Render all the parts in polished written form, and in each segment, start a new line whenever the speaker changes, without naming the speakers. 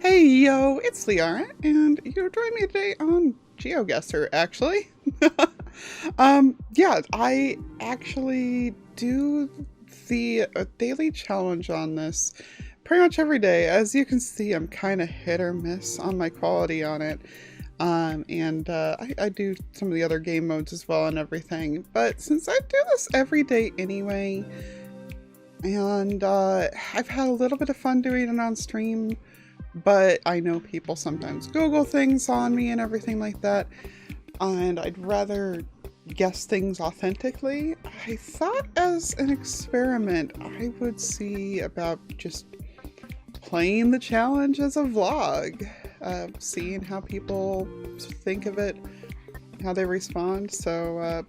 Hey yo, it's Liara, and you're joining me today on Geoguessr, actually. Yeah, I actually do the daily challenge on this pretty much every day. As you can see, I'm kind of hit or miss on my quality on it. I do some of the other game modes as well and everything. But since I do this every day anyway, and I've had a little bit of fun doing it on stream, but I know people sometimes Google things on me and everything like that, and I'd rather guess things authentically. I thought as an experiment I would see about just playing the challenge as a vlog, seeing how people think of it, how they respond. So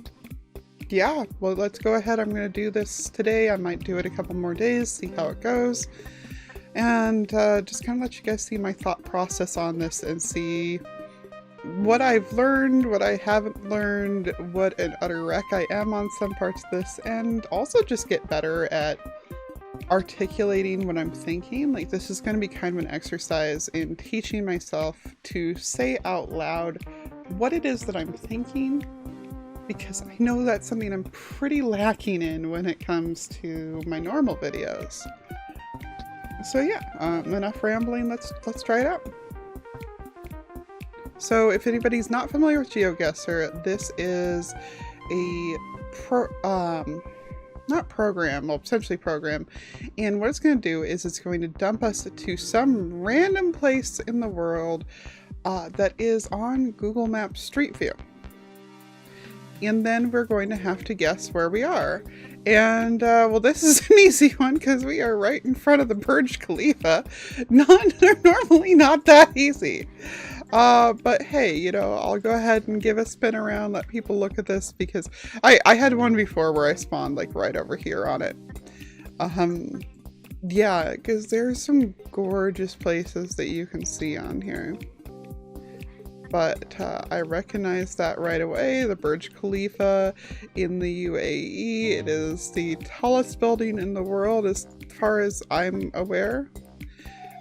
yeah, well, let's go ahead. I'm going to do this today. I might do it a couple more days, see how it goes. And just kind of let you guys see my thought process on this and see what I've learned, what I haven't learned, what an utter wreck I am on some parts of this, and also just get better at articulating what I'm thinking. Like, this is going to be kind of an exercise in teaching myself to say out loud what it is that I'm thinking, because I know that's something I'm pretty lacking in when it comes to my normal videos. So yeah, enough rambling, let's try it out. So if anybody's not familiar with Geoguessr, this is a not program, well, essentially program, and what it's going to do is it's going to dump us to some random place in the world that is on Google Maps Street View. And then we're going to have to guess where we are. And well, this is an easy one because we are right in front of the Burj Khalifa. They're normally not that easy. But hey, you know, I'll go ahead and give a spin around, let people look at this, because I had one before where I spawned like right over here on it. Yeah, because there's some gorgeous places that you can see on here. But I recognize that right away. The Burj Khalifa in the UAE. It is the tallest building in the world as far as I'm aware.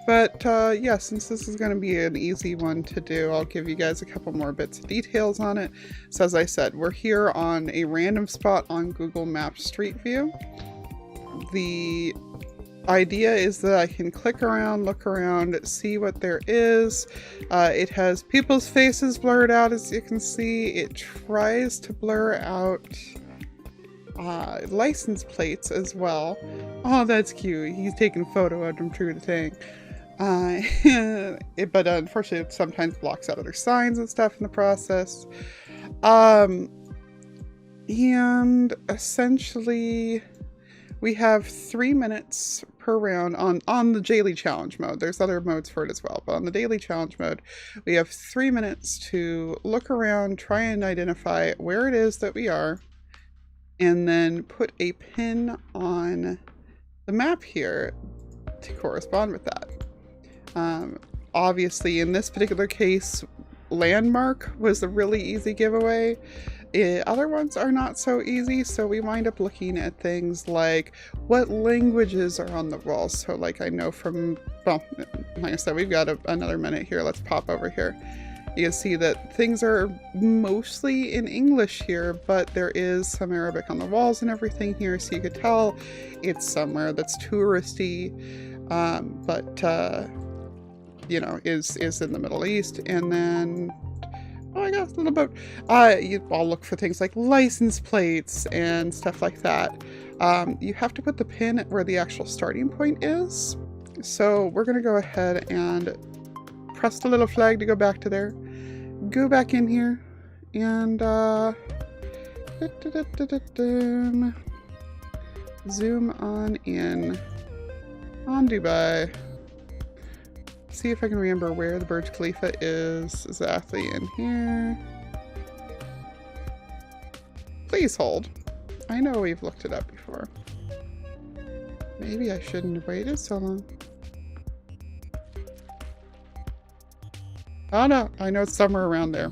But yeah, since this is going to be an easy one to do, I'll give you guys a couple more bits of details on it. So as I said, we're here on a random spot on Google Maps Street View. The idea is that I can click around, look around, see what there is. It has people's faces blurred out, as you can see. It tries to blur out license plates as well. Oh, that's cute. He's taking a photo of them through the thing. But unfortunately it sometimes blocks out other signs and stuff in the process. And essentially we have 3 minutes per round on the daily challenge mode. There's other modes for it as well, but on the daily challenge mode, we have 3 minutes to look around, try and identify where it is that we are, and then put a pin on the map here to correspond with that. Obviously, in this particular case, landmark was a really easy giveaway. Other ones are not so easy, so we wind up looking at things like what languages are on the walls. So like I know from, well, like I said, we've got another minute here. Let's pop over here. You can see that things are mostly in English here, but there is some Arabic on the walls and everything here, so you could tell it's somewhere that's touristy, but you know, is in the Middle East. And then, oh, I got a little bit, I'll look for things like license plates and stuff like that. You have to put the pin where the actual starting point is. So we're going to go ahead and press the little flag to go back to there. Go back in here and zoom on in on Dubai. See if I can remember where the Burj Khalifa is exactly in here. Please hold. I know we've looked it up before. Maybe I shouldn't have waited so long. Oh no, I know it's somewhere around there.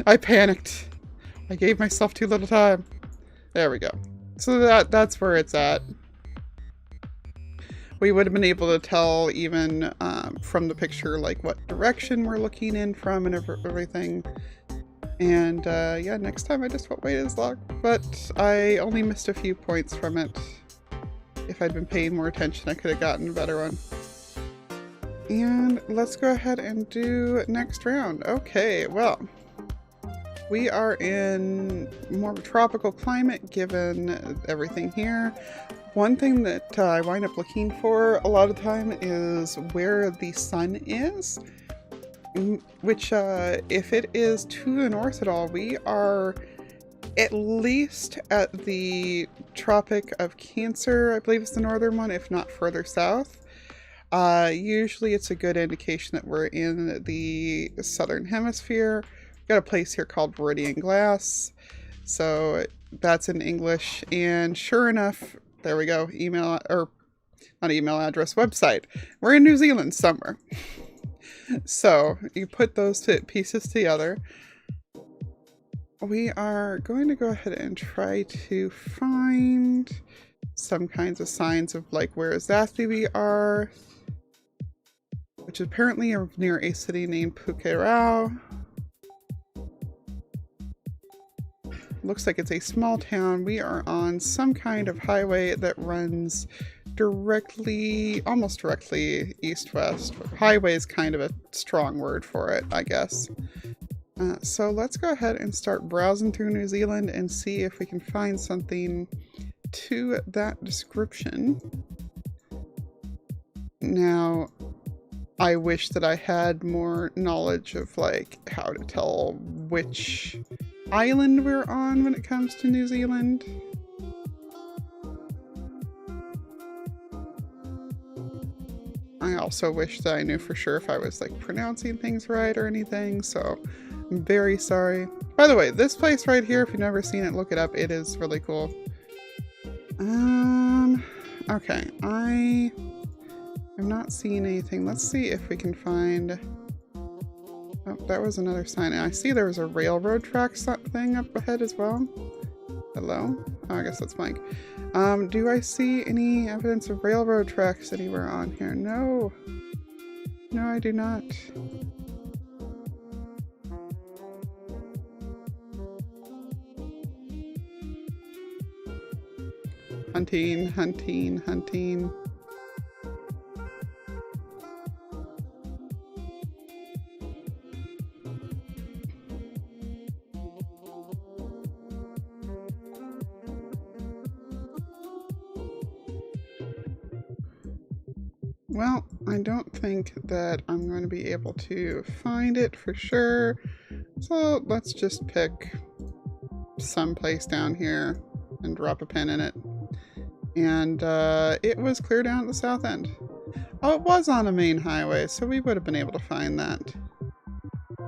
I panicked. I gave myself too little time. There we go. So that's where it's at. We would have been able to tell even from the picture, like what direction we're looking in from and everything. And yeah, next time I just won't wait as long. But I only missed a few points from it. If I'd been paying more attention, I could have gotten a better one. And let's go ahead and do next round. Okay, well, we are in more of a tropical climate given everything here. One thing that I wind up looking for a lot of the time is where the sun is, which if it is to the north at all, we are at least at the Tropic of Cancer, I believe is the northern one, if not further south. Usually it's a good indication that we're in the southern hemisphere. We've got a place here called Meridian Glass, so that's in English, and sure enough, there we go, email, or not email address, website. We're in New Zealand somewhere. So you put those two pieces together. We are going to go ahead and try to find some kinds of signs of like where exactly we are, which apparently are near a city named Pukerau. Looks like it's a small town. We are on some kind of highway that runs directly, almost directly east-west. Highway is kind of a strong word for it, I guess. So let's go ahead and start browsing through New Zealand and see if we can find something to that description. Now, I wish that I had more knowledge of like how to tell which island we're on when it comes to New Zealand. I also wish that I knew for sure if I was like pronouncing things right or anything, so I'm very sorry. By the way, this place right here, if you've never seen it, look it up. It is really cool. Okay, I am not seeing anything. Let's see if we can find... Oh, that was another sign. I see there was a railroad track thing up ahead as well. Hello? Oh, I guess that's Mike. Do I see any evidence of railroad tracks anywhere on here? No. No, I do not. Hunting, hunting, hunting. Well, I don't think that I'm going to be able to find it for sure. So let's just pick some place down here and drop a pin in it. And it was clear down at the south end. Oh, it was on a main highway, so we would have been able to find that.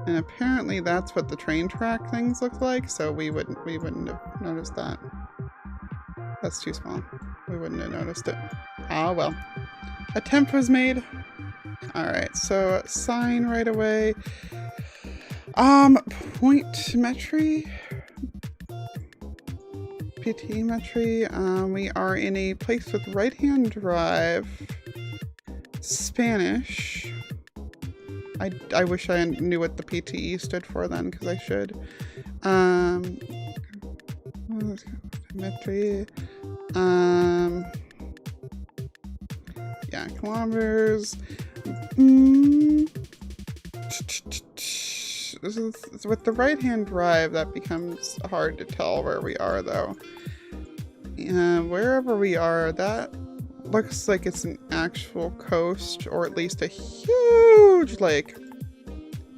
And apparently that's what the train track things look like, so we wouldn't have noticed that. That's too small. We wouldn't have noticed it. Ah, well. Attempt was made. Alright, so sign right away. Pointmetry? PT-metry. We are in a place with right-hand drive. Spanish. I wish I knew what the PTE stood for then, because I should. Metry. Yeah, kilometers. With the right-hand drive, that becomes hard to tell where we are, though. Wherever we are, that looks like it's an actual coast, or at least a huge lake.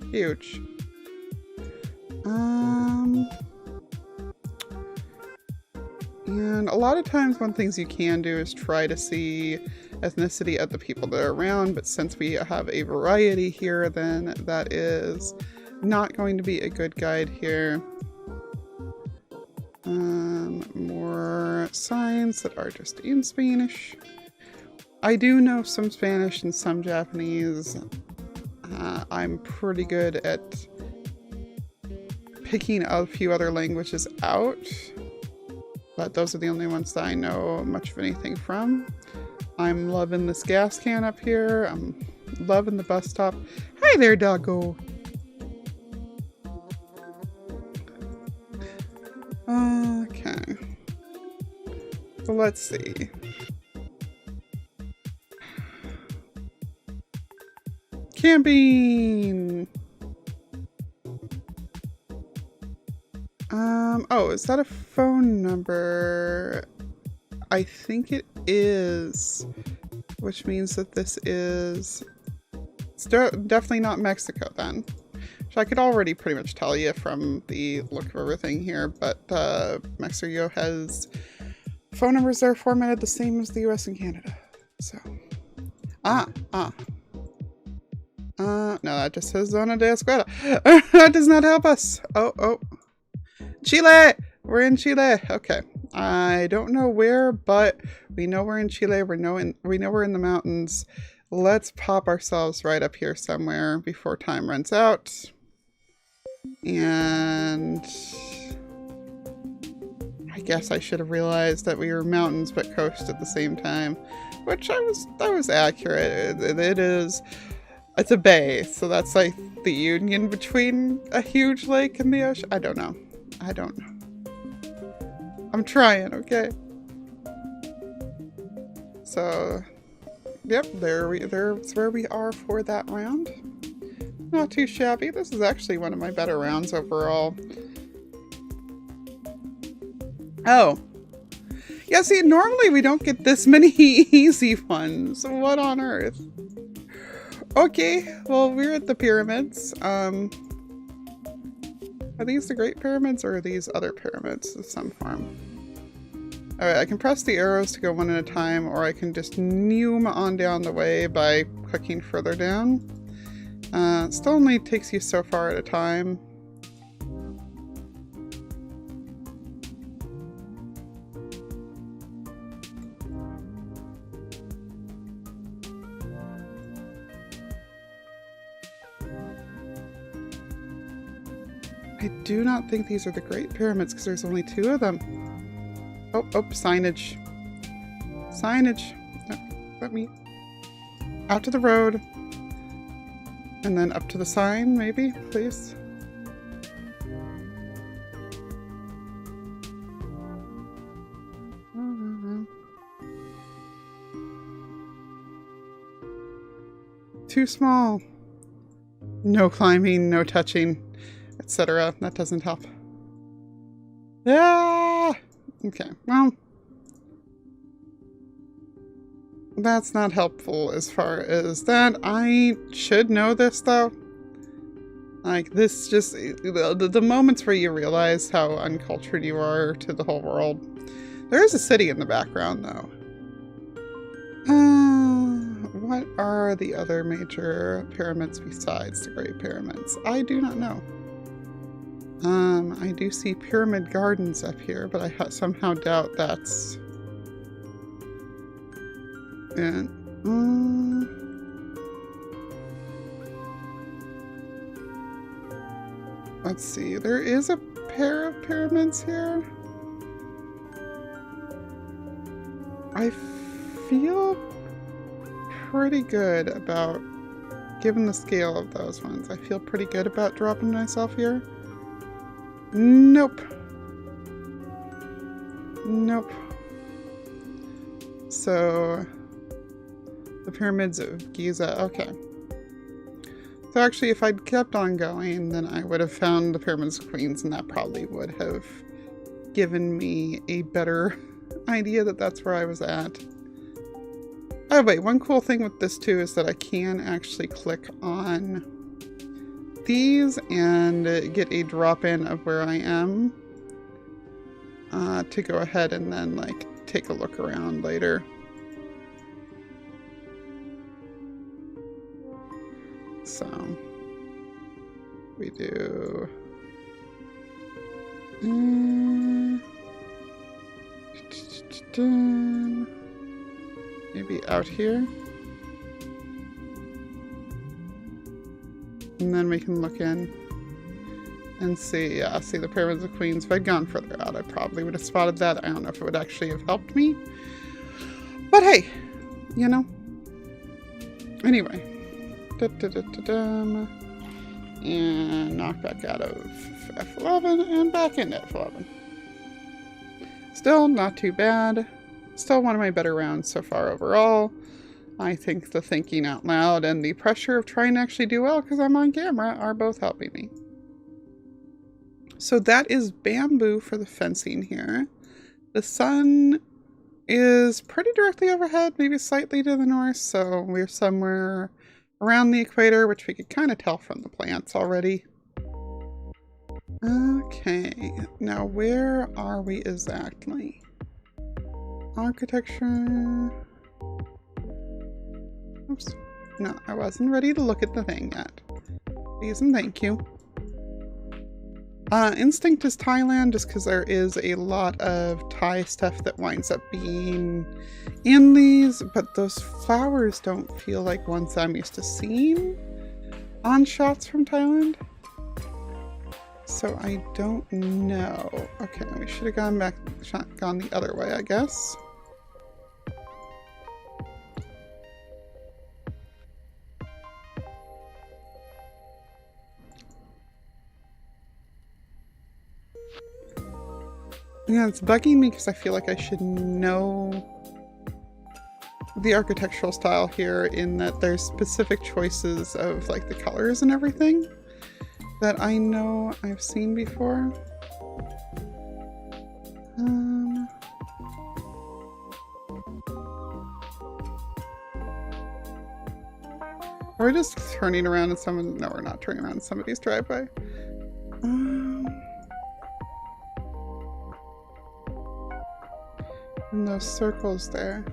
Huge. And a lot of times one things you can do is try to see ethnicity of the people that are around, but since we have a variety here, then that is not going to be a good guide here. More signs that are just in Spanish. I do know some Spanish and some Japanese. I'm pretty good at picking a few other languages out, but those are the only ones that I know much of anything from. I'm loving this gas can up here. I'm Loving the bus stop. Hi there, doggo. Okay. So let's see. Camping! Oh, is that a phone number? I think it is. Which means that this is... It's definitely not Mexico then. Which I could already pretty much tell you from the look of everything here, but Mexico has phone numbers that are formatted the same as the US and Canada. So... No, that just says Zona de Escuela. That does not help us. Oh. Chile! We're in Chile. Okay. I don't know where, but we know we're in Chile. We know we're in the mountains. Let's pop ourselves right up here somewhere before time runs out. And I guess I should have realized that we were mountains but coast at the same time, which that was accurate. It's a bay, so that's like the union between a huge lake and the ocean. I don't know. I'm trying, okay? So, yep, there's where we are for that round. Not too shabby. This is actually one of my better rounds overall. Oh. Yeah, see, normally we don't get this many easy ones. What on earth? Okay, well, we're at the pyramids. Are these the Great Pyramids or are these other pyramids of some form? Alright, I can press the arrows to go one at a time, or I can just noom on down the way by clicking further down. It still only takes you so far at a time. I do not think these are the Great Pyramids because there's only 2 of them. Oh, signage. Signage. No, let me... Out to the road. And then up to the sign, maybe, please. Too small. No climbing, no touching, etc. That doesn't help. Yeah. Okay, well, that's not helpful as far as that. I should know this though. Like, this just, the moments where you realize how uncultured you are to the whole world. There is a city in the background though. What are the other major pyramids besides the Great Pyramids? I do not know. I do see Pyramid Gardens up here, but I somehow doubt that's it. Let's see, there is a pair of pyramids here. I feel pretty good about, given the scale of those ones, I feel pretty good about dropping myself here. Nope. So, the pyramids of Giza, okay. So actually, if I'd kept on going, then I would have found the pyramids of Queens, and that probably would have given me a better idea that that's where I was at. Oh wait, one cool thing with this too is that I can actually click on these and get a drop-in of where I am to go ahead and then like take a look around later. So we do maybe out here. And then we can look in and see, see the Pyramids of Queens. If I'd gone further out, I probably would have spotted that. I don't know if it would actually have helped me. But hey, you know. Anyway, And knock back out of F11 and back into F11. Still not too bad. Still one of my better rounds so far overall. I think the thinking out loud and the pressure of trying to actually do well because I'm on camera are both helping me. So that is bamboo for the fencing here. The sun is pretty directly overhead, maybe slightly to the north, so we're somewhere around the equator, which we could kind of tell from the plants already. Okay, now where are we exactly? Architecture. Oops. No, I wasn't ready to look at the thing yet. Please and thank you. Instinct is Thailand, just because there is a lot of Thai stuff that winds up being in these, but those flowers don't feel like ones I'm used to seeing on shots from Thailand. So I don't know. Okay, we should have gone the other way, I guess. Yeah, it's bugging me because I feel like I should know the architectural style here, in that there's specific choices of like the colors and everything that I know I've seen before. Are we just turning around in someone? No, we're not turning around in somebody's driveway. And those circles there.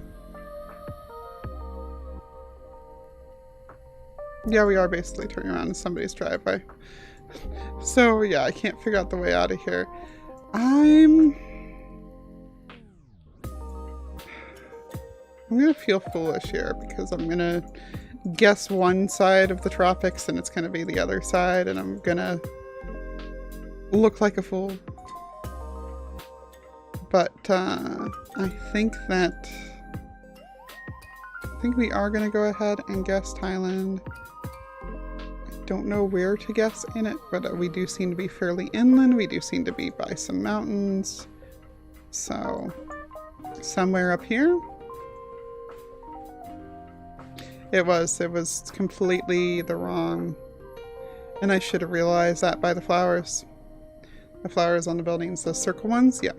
Yeah, we are basically turning around in somebody's driveway. So yeah, I can't figure out the way out of here. I'm gonna feel foolish here because I'm gonna guess one side of the tropics and it's gonna be the other side, and I'm gonna look like a fool. But I think we are gonna go ahead and guess Thailand. I don't know where to guess in it, but we do seem to be fairly inland. We do seem to be by some mountains. So somewhere up here. It was completely the wrong, and I should have realized that by the flowers. The flowers on the buildings, the circle ones, yeah.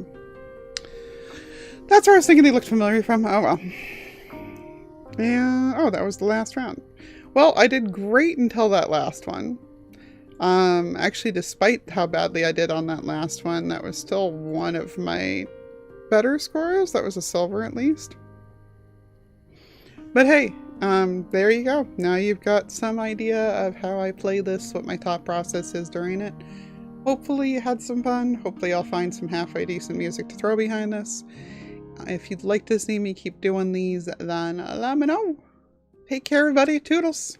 That's where I was thinking they looked familiar from. Oh well. Yeah. Oh, that was the last round. Well, I did great until that last one. Actually, despite how badly I did on that last one, that was still one of my better scores. That was a silver at least. But hey, there you go. Now you've got some idea of how I play this, what my thought process is during it. Hopefully you had some fun. Hopefully I'll find some halfway decent music to throw behind this. If you'd like to see me keep doing these, then let me know. Take care, everybody. Toodles.